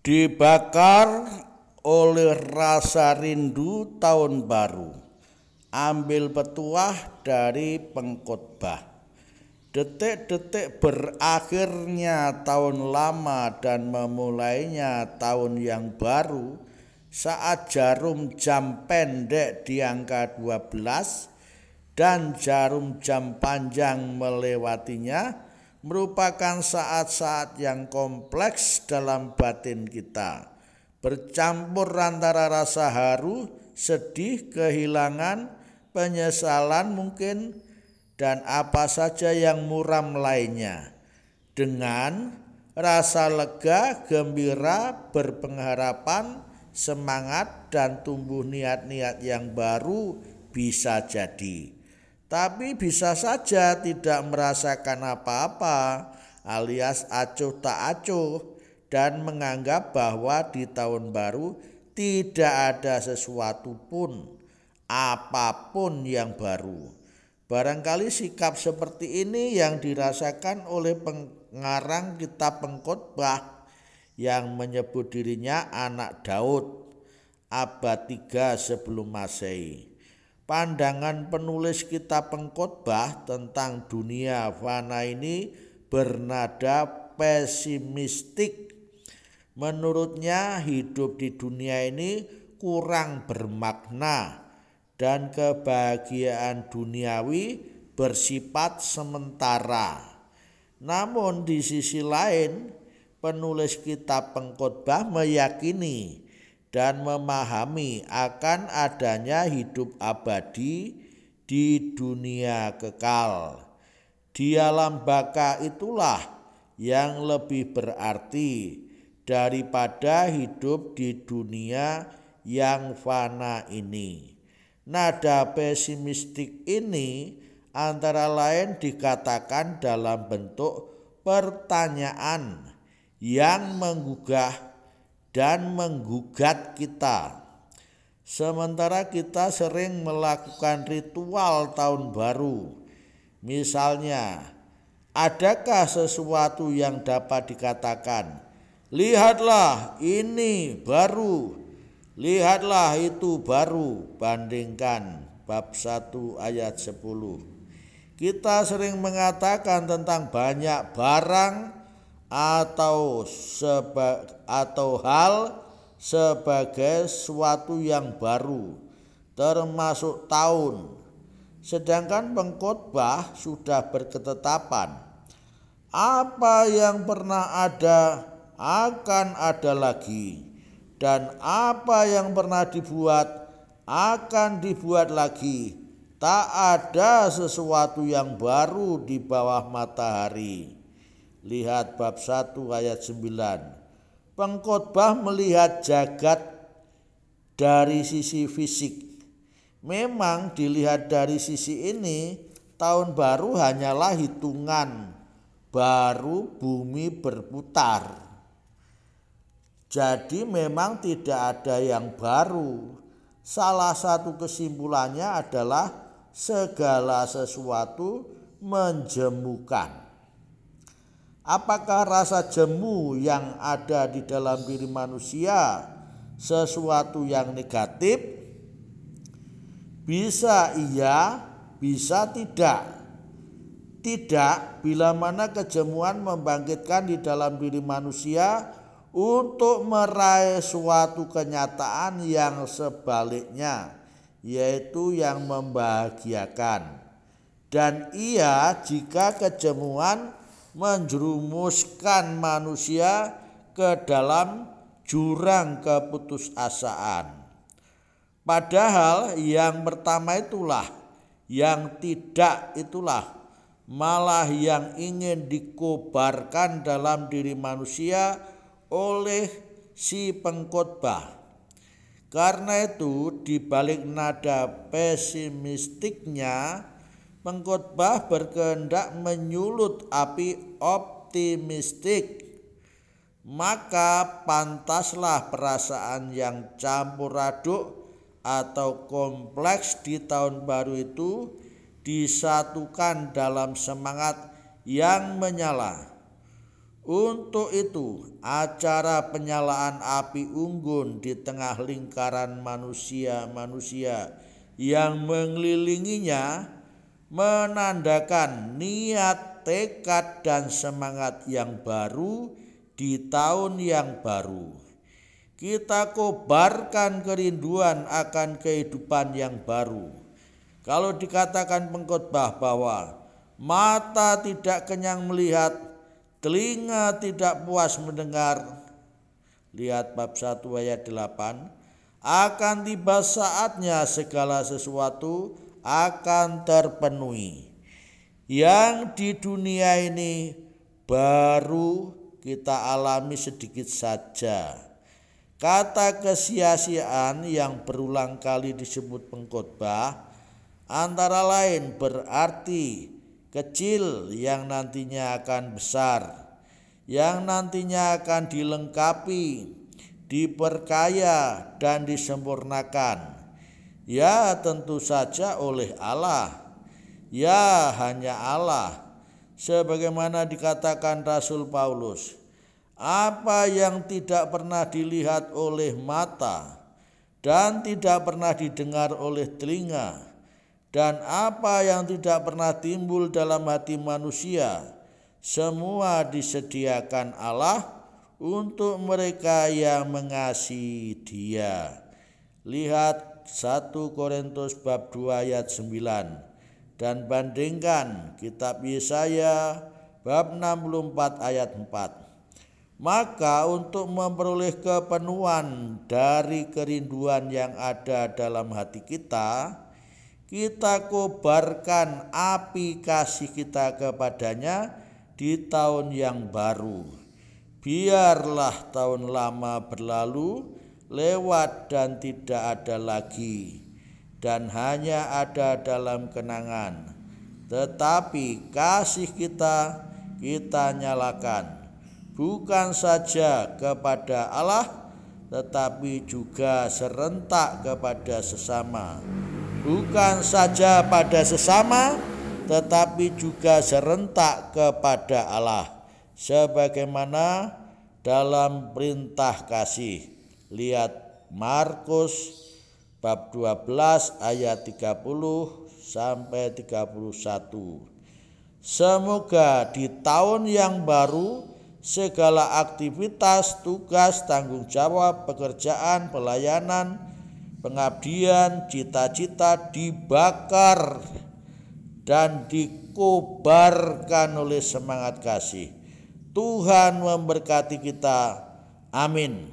Dibakar oleh rasa rindu tahun baru. Ambil petuah dari pengkhotbah. Detik-detik berakhirnya tahun lama dan memulainya tahun yang baru saat jarum jam pendek di angka 12 dan jarum jam panjang melewatinya merupakan saat-saat yang kompleks dalam batin kita, bercampur antara rasa haru, sedih, kehilangan, penyesalan mungkin, dan apa saja yang muram lainnya, dengan rasa lega, gembira, berpengharapan, semangat, dan tumbuh niat-niat yang baru bisa jadi. Tapi bisa saja tidak merasakan apa-apa alias acuh tak acuh dan menganggap bahwa di tahun baru tidak ada sesuatu pun apapun yang baru. Barangkali sikap seperti ini yang dirasakan oleh pengarang kitab Pengkhotbah yang menyebut dirinya anak Daud abad 3 sebelum Masehi. Pandangan penulis kitab Pengkhotbah tentang dunia fana ini bernada pesimistik. Menurutnya hidup di dunia ini kurang bermakna dan kebahagiaan duniawi bersifat sementara. Namun di sisi lain, penulis kitab Pengkhotbah meyakini dan memahami akan adanya hidup abadi di dunia kekal. Di alam baka itulah yang lebih berarti daripada hidup di dunia yang fana ini. Nada pesimistik ini antara lain dikatakan dalam bentuk pertanyaan yang menggugah dan menggugat kita. Sementara kita sering melakukan ritual tahun baru. Misalnya, adakah sesuatu yang dapat dikatakan, lihatlah ini baru, lihatlah itu baru, bandingkan bab 1 ayat 10. Kita sering mengatakan tentang banyak barang atau hal sebagai sesuatu yang baru, termasuk tahun. Sedangkan pengkhotbah sudah berketetapan, apa yang pernah ada akan ada lagi, dan apa yang pernah dibuat akan dibuat lagi. Tak ada sesuatu yang baru di bawah matahari. Lihat bab 1 ayat 9. Pengkhotbah melihat jagat dari sisi fisik. Memang dilihat dari sisi ini, tahun baru hanyalah hitungan baru bumi berputar. Jadi memang tidak ada yang baru. Salah satu kesimpulannya adalah segala sesuatu menjemukan. Apakah rasa jemu yang ada di dalam diri manusia sesuatu yang negatif? Bisa iya, bisa tidak. Tidak bila mana kejemuan membangkitkan di dalam diri manusia untuk meraih suatu kenyataan yang sebaliknya, yaitu yang membahagiakan. Dan iya jika kejemuan menjerumuskan manusia ke dalam jurang keputusasaan. Padahal yang pertama itulah, yang tidak itulah malah yang ingin dikobarkan dalam diri manusia oleh si pengkhotbah. Karena itu di balik nada pesimistiknya, pengkhotbah berkehendak menyulut api optimistik. Maka pantaslah perasaan yang campur aduk atau kompleks di tahun baru itu disatukan dalam semangat yang menyala. Untuk itu, acara penyalaan api unggun di tengah lingkaran manusia-manusia yang mengelilinginya menandakan niat, tekad, dan semangat yang baru di tahun yang baru. Kita kobarkan kerinduan akan kehidupan yang baru. Kalau dikatakan pengkhotbah bahwa mata tidak kenyang melihat, telinga tidak puas mendengar, lihat bab 1 ayat 8, akan tiba saatnya segala sesuatu akan terpenuhi. Yang di dunia ini baru kita alami sedikit saja. Kata kesia-siaan yang berulang kali disebut pengkhotbah antara lain berarti kecil yang nantinya akan besar, yang nantinya akan dilengkapi, diperkaya, dan disempurnakan. Ya tentu saja oleh Allah, ya hanya Allah. Sebagaimana dikatakan Rasul Paulus, apa yang tidak pernah dilihat oleh mata dan tidak pernah didengar oleh telinga, dan apa yang tidak pernah timbul dalam hati manusia, semua disediakan Allah untuk mereka yang mengasihi Dia. Lihat 1 Korintus bab 2 ayat 9 dan bandingkan kitab Yesaya bab 64 ayat 4. Maka untuk memperoleh kepenuhan dari kerinduan yang ada dalam hati kita, kita kobarkan api kasih kita kepadanya di tahun yang baru. Biarlah tahun lama berlalu, lewat dan tidak ada lagi, dan hanya ada dalam kenangan. Tetapi kasih kita nyalakan, bukan saja kepada Allah, tetapi juga serentak kepada sesama. Bukan saja pada sesama, tetapi juga serentak kepada Allah, sebagaimana dalam perintah kasih. Lihat Markus bab 12 ayat 30 sampai 31. Semoga di tahun yang baru segala aktivitas, tugas, tanggung jawab, pekerjaan, pelayanan, pengabdian, cita-cita dibakar dan dikobarkan oleh semangat kasih. Tuhan memberkati kita. Amin.